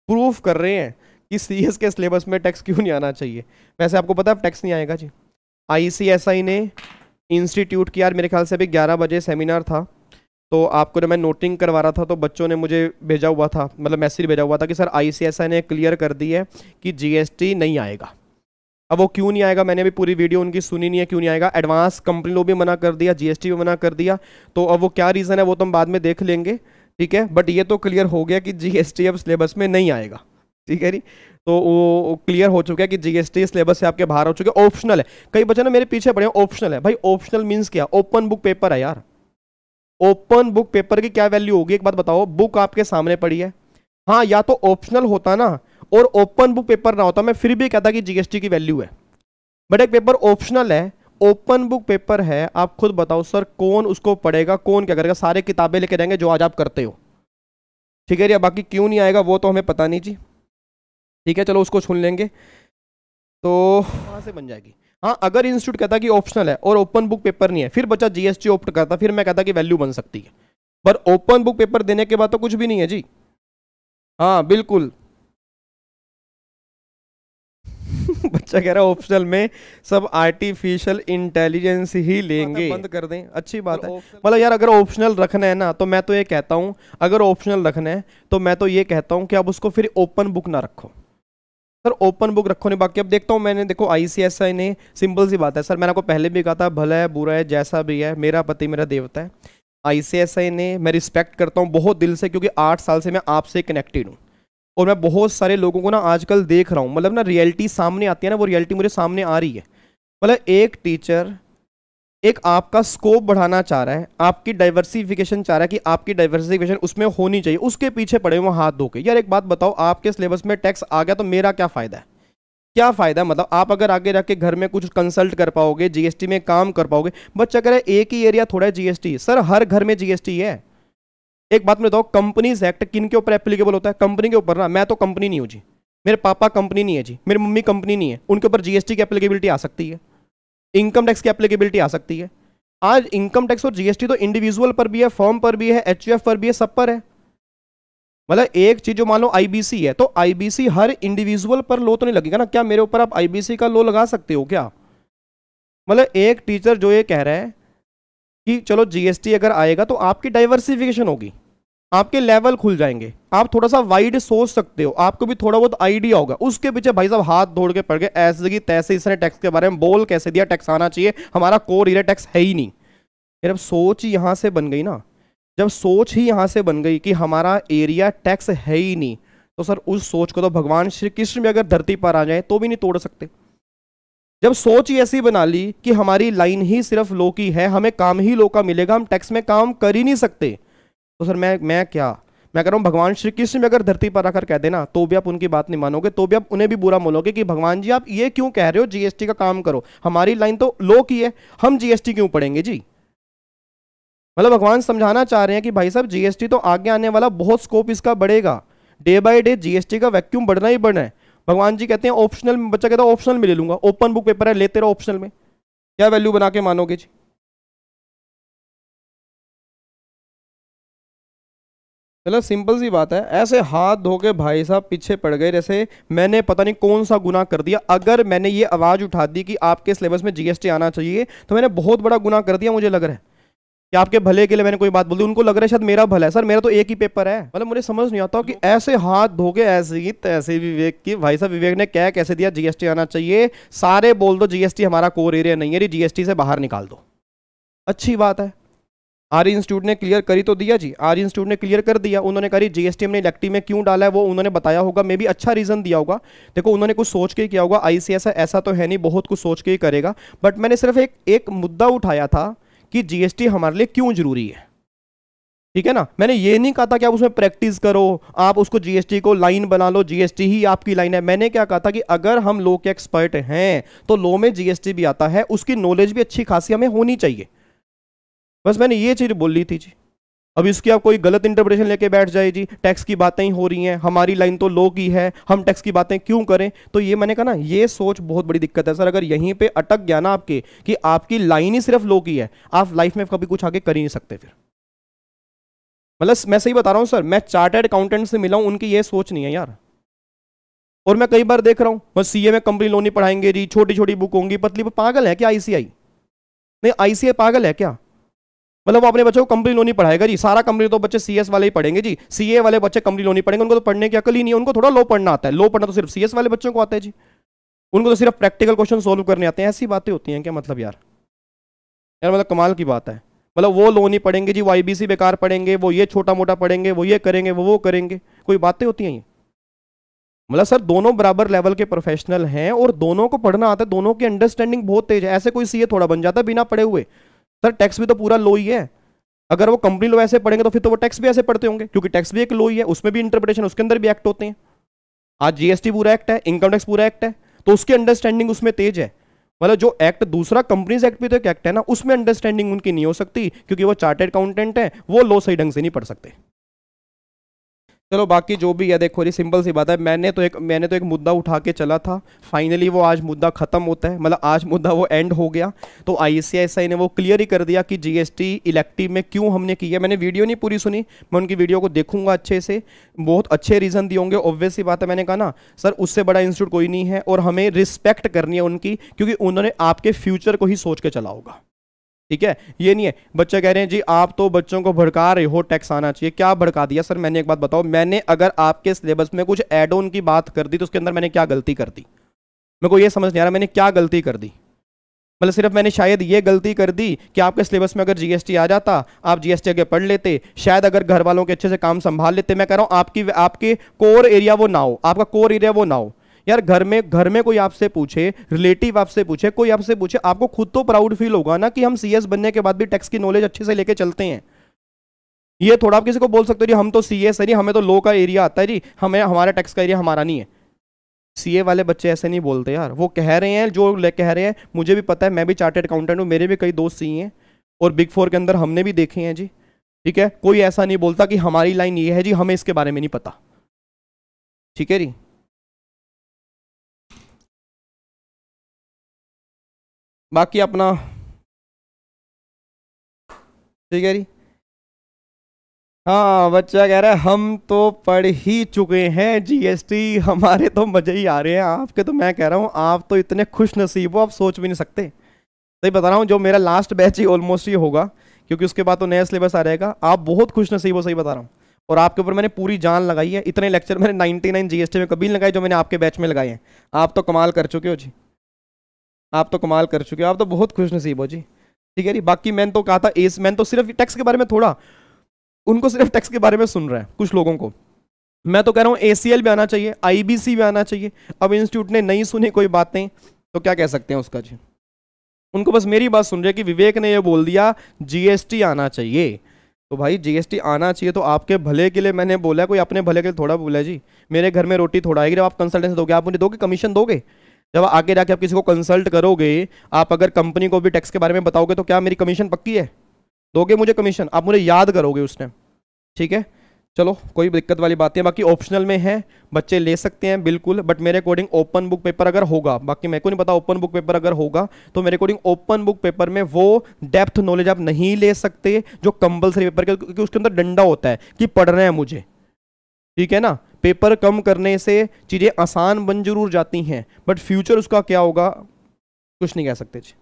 Proof कर रहे हैं कि सीएस के सिलेबस में टैक्स क्यों नहीं आना चाहिए। वैसे आपको पता है टैक्स नहीं आएगा जी। आईसीएसआई ने इंस्टीट्यूट की, यार मेरे ख्याल से अभी 11 बजे सेमिनार था, तो आपको जब मैं नोटिंग करवा रहा था तो बच्चों ने मुझे भेजा हुआ था, मतलब मैसेज भेजा हुआ था कि सर आईसीएसआई ने क्लियर कर दी है कि जीएसटी नहीं आएगा। अब वो क्यों नहीं आएगा, मैंने अभी पूरी वीडियो उनकी सुनी नहीं है, क्यों नहीं आएगा। एडवांस कंपनी लो भी मना कर दिया, जीएसटी भी मना कर दिया, तो अब वो क्या रीज़न है वो तो हम बाद में देख लेंगे, ठीक है। बट ये तो क्लियर हो गया कि जीएसटी अब सिलेबस में नहीं आएगा, ठीक है जी। तो वो क्लियर हो चुका है कि जीएसटी सिलेबस से आपके बाहर हो चुके, ऑप्शनल है। कई बच्चे ना मेरे पीछे पड़े, ऑप्शनल है भाई, ऑप्शनल मीन्स क्या, ओपन बुक पेपर है यार। ओपन बुक पेपर की क्या वैल्यू होगी, एक बात बताओ, बुक आपके सामने पड़ी है, हाँ या तो ऑप्शनल होता ना और ओपन बुक पेपर ना होता, मैं फिर भी कहता कि जीएसटी की वैल्यू है। बट एक पेपर ऑप्शनल है, ओपन बुक पेपर है, आप खुद बताओ सर कौन उसको पढ़ेगा, कौन क्या करेगा, सारे किताबें लेके जाएंगे जो आज आप करते हो, ठीक है। या बाकी क्यों नहीं आएगा वो तो हमें पता नहीं जी, ठीक है, चलो उसको सुन लेंगे, तो वहां से बन जाएगी। हाँ अगर इंस्टीट्यूट कहता कि ऑप्शनल है और ओपन बुक पेपर नहीं है, फिर बच्चा जीएसटी ऑप्ट करता, फिर मैं कहता कि वैल्यू बन सकती है। पर ओपन बुक पेपर देने के बाद तो कुछ भी नहीं है जी। हाँ बिल्कुल बच्चा कह रहा है ऑप्शनल में सब आर्टिफिशियल इंटेलिजेंस ही लेंगे, बंद कर दें, अच्छी बात है। मतलब यार अगर ऑप्शनल रखना है ना तो मैं तो ये कहता हूँ, अगर ऑप्शनल रखना है तो मैं तो ये कहता हूँ कि आप उसको फिर ओपन बुक ना रखो सर, ओपन बुक रखो नहीं। बाकी अब देखता हूँ, मैंने देखो आईसीएसआई ने, सिंपल सी बात है सर, मैंने आपको पहले भी कहा था, भला है बुरा है जैसा भी है, मेरा पति मेरा देवता है। आईसीएसआई ने, मैं रिस्पेक्ट करता हूँ बहुत दिल से, क्योंकि 8 साल से मैं आपसे कनेक्टेड हूँ और मैं बहुत सारे लोगों को ना आजकल देख रहा हूँ, मतलब ना रियलिटी सामने आती है ना, वो रियलिटी मुझे सामने आ रही है। मतलब एक टीचर एक आपका स्कोप बढ़ाना चाह रहा है, आपकी डाइवर्सिफिकेशन चाह रहा है कि आपकी डाइवर्सिफिकेशन उसमें होनी चाहिए, उसके पीछे पड़े हुए हाथ धो के। यार एक बात बताओ, आपके सिलेबस में टैक्स आ गया तो मेरा क्या फ़ायदा है, क्या फ़ायदा है। मतलब आप अगर आगे जाके घर में कुछ कंसल्ट कर पाओगे, जीएसटी में काम कर पाओगे। बच्चा कह रहा है एक ही एरिया थोड़ा है जीएसटी, सर हर घर में जीएसटी है। एक बात में बताओ, कंपनीज एक्ट किन के ऊपर एप्लीकेबल होता है, कंपनी के ऊपर ना। मैं तो कंपनी नहीं हूँ जी, मेरे पापा कंपनी नहीं है जी, मेरी मम्मी कंपनी नहीं है, उनके ऊपर जीएसटी की एप्लीकेबिलिटी आ सकती है, इनकम टैक्स की एप्लीकेबिलिटी आ सकती है। आज इनकम टैक्स और जीएसटी तो इंडिविजुअल पर भी है, फर्म पर भी है, एचयूएफ पर भी है, सब पर है। मतलब एक चीज जो मान लो आईबीसी है, तो आईबीसी हर इंडिविजुअल पर लो तो नहीं लगेगा ना, क्या मेरे ऊपर आप आईबीसी का लो लगा सकते हो क्या। मतलब एक टीचर जो ये कह रहा है कि चलो जीएसटी अगर आएगा तो आपकी डाइवर्सिफिकेशन होगी, आपके लेवल खुल जाएंगे, आप थोड़ा सा वाइड सोच सकते हो, आपको भी थोड़ा बहुत आइडिया होगा। उसके पीछे भाई साहब हाथ धोड़ के पड़ गए, ऐसे की तैसे इसने टैक्स के बारे में बोल कैसे दिया, टैक्स आना चाहिए, हमारा कोर एरिया टैक्स है ही नहीं। फिर अब सोच ही यहां से बन गई ना, जब सोच ही यहां से बन गई कि हमारा एरिया टैक्स है ही नहीं, तो सर उस सोच को तो भगवान श्री कृष्ण भी अगर धरती पर आ जाए तो भी नहीं तोड़ सकते। जब सोच ही ऐसी बना ली कि हमारी लाइन ही सिर्फ लो की है, हमें काम ही लो का मिलेगा, हम टैक्स में काम कर ही नहीं सकते, तो सर मैं क्या, मैं कह रहा हूं भगवान श्री कृष्ण भी अगर धरती पर आकर कह देना तो भी आप उनकी बात नहीं मानोगे, तो भी आप उन्हें भी बुरा बोलोगे कि भगवान जी आप ये क्यों कह रहे हो, जीएसटी का काम करो, हमारी लाइन तो लो की है, हम जीएसटी क्यों पढ़ेंगे जी। मतलब भगवान समझाना चाह रहे हैं कि भाई साहब जीएसटी तो आगे आने वाला बहुत स्कोप इसका बढ़ेगा, डे बाय डे जीएसटी का वैक्यूम बढ़ना ही बढ़ना है। भगवान जी कहते हैं ऑप्शनल, बच्चा कहता है ऑप्शनल में ले लूंगा, ओपन बुक पेपर है लेते रहो ऑप्शनल में, क्या वैल्यू बना के मानोगे जी। मतलब सिंपल सी बात है, ऐसे हाथ धो के भाई साहब पीछे पड़ गए जैसे मैंने पता नहीं कौन सा गुनाह कर दिया। अगर मैंने ये आवाज उठा दी कि आपके सिलेबस में जीएसटी आना चाहिए तो मैंने बहुत बड़ा गुनाह कर दिया, मुझे लग रहा है कि आपके भले के लिए मैंने कोई बात बोल दी, उनको लग रहा है शायद मेरा भला है। सर मेरा तो एक ही पेपर है। मतलब मुझे समझ नहीं आता कि ऐसे हाथ धो के ऐसे ही तैसे विवेक की, भाई साहब विवेक ने क्या कैसे दिया, जीएसटी आना चाहिए, सारे बोल दो जीएसटी हमारा कोर एरिया नहीं है, जीएसटी से बाहर निकाल दो, अच्छी बात है। आर्य इंस्टीट्यूट ने क्लियर करी तो दिया जी, आर्य इंस्टीट्यूट ने क्लियर कर दिया, उन्होंने कहा जीएसटी हमने इलेक्टिव में क्यों डाला है वो उन्होंने बताया होगा, मे भी अच्छा रीजन दिया होगा। देखो उन्होंने कुछ सोच के ही किया होगा, आईसीएस ऐसा तो है नहीं बहुत कुछ सोच के ही करेगा। बट मैंने सिर्फ एक मुद्दा उठाया था कि जीएसटी हमारे लिए क्यों जरूरी है, ठीक है ना। मैंने ये नहीं कहा था कि आप उसमें प्रैक्टिस करो, आप उसको जीएसटी को लाइन बना लो, जीएसटी ही आपकी लाइन है। मैंने क्या कहा था कि अगर हम लॉ के एक्सपर्ट हैं तो लॉ में जीएसटी भी आता है, उसकी नॉलेज भी अच्छी खासी हमें होनी चाहिए, बस मैंने ये चीज बोल ली थी जी। अब इसकी आप कोई गलत इंटरप्रिटेशन लेके बैठ जाए जी, टैक्स की बातें ही हो रही हैं, हमारी लाइन तो लो की है, हम टैक्स की बातें क्यों करें। तो ये मैंने कहा ना, ये सोच बहुत बड़ी दिक्कत है सर। अगर यहीं पे अटक गया ना आपके कि आपकी लाइन ही सिर्फ लो की है, आप लाइफ में कभी कुछ आगे कर ही नहीं सकते फिर। मतलब मैं सही बता रहा हूं सर, मैं चार्टर्ड अकाउंटेंट से मिला हूं, उनकी ये सोच नहीं है यार। और मैं कई बार देख रहा हूं बस सीए में कंपनी लॉ नहीं पढ़ाएंगे जी, छोटी छोटी बुक होंगी पतली, पागल है क्या आईसीआई? नहीं आईसीआई पागल है क्या? मतलब वो अपने बच्चों को कंपनी लॉ नहीं पढ़ाएगा जी, सारा कंपनी तो बच्चे सीएस वाले ही पढ़ेंगे जी, सीए वाले बच्चे कंपनी लॉ नहीं पढ़ेंगे, उनको तो पढ़ने की अकल ही नहीं है, उनको थोड़ा लॉ पढ़ना आता है, लॉ पढ़ना तो सिर्फ सीएस वाले बच्चों को आता है जी, उनको तो सिर्फ प्रैक्टिकल क्वेश्चन सोल्व करने आते हैं। ऐसी बातें होती हैं क्या? मतलब यार मतलब कमाल की बात है। मतलब वो लॉ नहीं पढ़ेंगे जी, वो आईबीसी बेकार पढ़ेंगे, वो ये छोटा मोटा पढ़ेंगे, वो ये करेंगे, वो करेंगे, कोई बातें होती हैं ये? मतलब सर दोनों बराबर लेवल के प्रोफेशनल हैं और दोनों को पढ़ना आता है, दोनों की अंडरस्टैंडिंग बहुत तेज है, ऐसे कोई सीए थोड़ा बन जाता है बिना पढ़े हुए। सर टैक्स भी तो पूरा लो ही है, अगर वो कंपनी लो ऐसे पढ़ेंगे तो फिर तो वो टैक्स भी ऐसे पढ़ते होंगे, क्योंकि टैक्स भी एक लो ही है, उसमें भी इंटरप्रिटेशन, उसके अंदर भी एक्ट होते हैं। आज जीएसटी पूरा एक्ट है, इनकम टैक्स पूरा एक्ट है, तो उसकी अंडरस्टैंडिंग उसमें तेज है। मतलब जो एक्ट दूसरा कंपनीज एक्ट भी तो एक एक्ट है ना, उसमें अंडरस्टैंडिंग उनकी नहीं हो सकती, क्योंकि वो चार्टर्ड अकाउंटेंट है, वो लो सही ढंग से नहीं पढ़ सकते। चलो बाकी जो भी है देखो जी, सिंपल सी बात है, मैंने तो एक मुद्दा उठा के चला था, फाइनली वो आज मुद्दा खत्म होता है, मतलब आज मुद्दा वो एंड हो गया। तो आईसीआईसीआई ने वो क्लियर ही कर दिया कि जीएसटी इलेक्टिव में क्यों हमने की है। मैंने वीडियो नहीं पूरी सुनी, मैं उनकी वीडियो को देखूंगा अच्छे से, बहुत अच्छे रीजन दिए होंगे, ऑब्वियस सी बात है। मैंने कहा ना सर उससे बड़ा इंस्टीट्यूट कोई नहीं है, और हमें रिस्पेक्ट करनी है उनकी, क्योंकि उन्होंने आपके फ्यूचर को ही सोच के चला होगा, ठीक है। ये नहीं है बच्चे कह रहे हैं जी आप तो बच्चों को भड़का रहे हो, टैक्स आना चाहिए, क्या भड़का दिया सर मैंने? एक बात बताओ, मैंने अगर आपके सिलेबस में कुछ एड ऑन की बात कर दी तो उसके अंदर मैंने क्या गलती कर दी? मेरे को ये समझ नहीं आ रहा मैंने क्या गलती कर दी। मतलब सिर्फ मैंने शायद ये गलती कर दी कि आपके सिलेबस में अगर जीएसटी आ जाता, आप जीएसटी आगे पढ़ लेते, शायद अगर घर वालों के अच्छे से काम संभाल लेते। मैं कह रहा हूं आपके कोर एरिया वो ना हो, आपका कोर एरिया वो ना हो यार। घर में कोई आपसे पूछे, रिलेटिव आपसे पूछे, कोई आपसे पूछे, आपको खुद तो प्राउड फील होगा ना कि हम सीएस बनने के बाद भी टैक्स की नॉलेज अच्छे से लेके चलते हैं। ये थोड़ा आप किसी को बोल सकते हो जी हम तो सीएस है जी, हमें तो लो का एरिया आता है जी, हमें हमारा टैक्स का एरिया हमारा नहीं है। सीए वाले बच्चे ऐसे नहीं बोलते यार, वो कह रहे हैं जो कह रहे हैं, मुझे भी पता है, मैं भी चार्टर्ड अकाउंटेंट हूँ, मेरे भी कई दोस्त सीए हैं, और बिग फोर के अंदर हमने भी देखे हैं जी, ठीक है। कोई ऐसा नहीं बोलता कि हमारी लाइन ये है जी, हमें इसके बारे में नहीं पता, ठीक है जी। बाकी अपना ठीक है जी। हाँ बच्चा कह रहा है हम तो पढ़ ही चुके हैं जीएसटी, हमारे तो मजे ही आ रहे हैं, आपके तो मैं कह रहा हूँ आप तो इतने खुश नसीब हो आप सोच भी नहीं सकते। सही बता रहा हूँ, जो मेरा लास्ट बैच ही ऑलमोस्ट ही होगा, क्योंकि उसके बाद तो नया सिलेबस आ रहेगा। आप बहुत खुश नसीब हो, सही बता रहा हूँ, और आपके ऊपर मैंने पूरी जान लगाई है। इतने लेक्चर मैंने 99 जीएसटी में कभी नहीं लगाए जो मैंने आपके बैच में लगाए हैं। आप तो कमाल कर चुके हो जी, आप तो कमाल कर चुके हो, आप तो बहुत खुश नसीब हो जी, ठीक है जी। बाकी मैंने तो कहा था एस, मैंने तो सिर्फ टैक्स के बारे में थोड़ा, उनको सिर्फ टैक्स के बारे में सुन रहा है कुछ लोगों को, मैं तो कह रहा हूँ एसीएल भी आना चाहिए, आईबीसी भी आना चाहिए। अब इंस्टीट्यूट ने नहीं सुनी कोई बातें तो क्या कह सकते हैं उसका जी, उनको बस मेरी बात सुन रहे कि विवेक ने ये बोल दिया जीएसटी आना चाहिए, तो भाई जीएसटी आना चाहिए तो आपके भले के लिए मैंने बोला, कोई अपने भले के लिए थोड़ा बोला जी। मेरे घर में रोटी थोड़ा आएगी, जब आप कंसल्टेंसी दोगे, आप मुझे दोगे, कमीशन दोगे? जब आगे जाके आप किसी को कंसल्ट करोगे, आप अगर कंपनी को भी टैक्स के बारे में बताओगे तो क्या मेरी कमीशन पक्की है? दोगे मुझे कमीशन? आप मुझे याद करोगे उस टाइम, ठीक है। चलो कोई दिक्कत वाली बात है, बाकी ऑप्शनल में है, बच्चे ले सकते हैं बिल्कुल, बट मेरे अकॉर्डिंग ओपन बुक पेपर अगर होगा, बाकी मेरे को नहीं पता, ओपन बुक पेपर अगर होगा तो मेरे अकॉर्डिंग ओपन बुक पेपर में वो डेप्थ नॉलेज आप नहीं ले सकते जो कंपलसरी पेपर के, क्योंकि उसके अंदर डंडा होता है कि पढ़ना है मुझे, ठीक है ना। पेपर कम करने से चीज़ें आसान बन जरूर जाती हैं, बट फ्यूचर उसका क्या होगा कुछ नहीं कह सकते जी।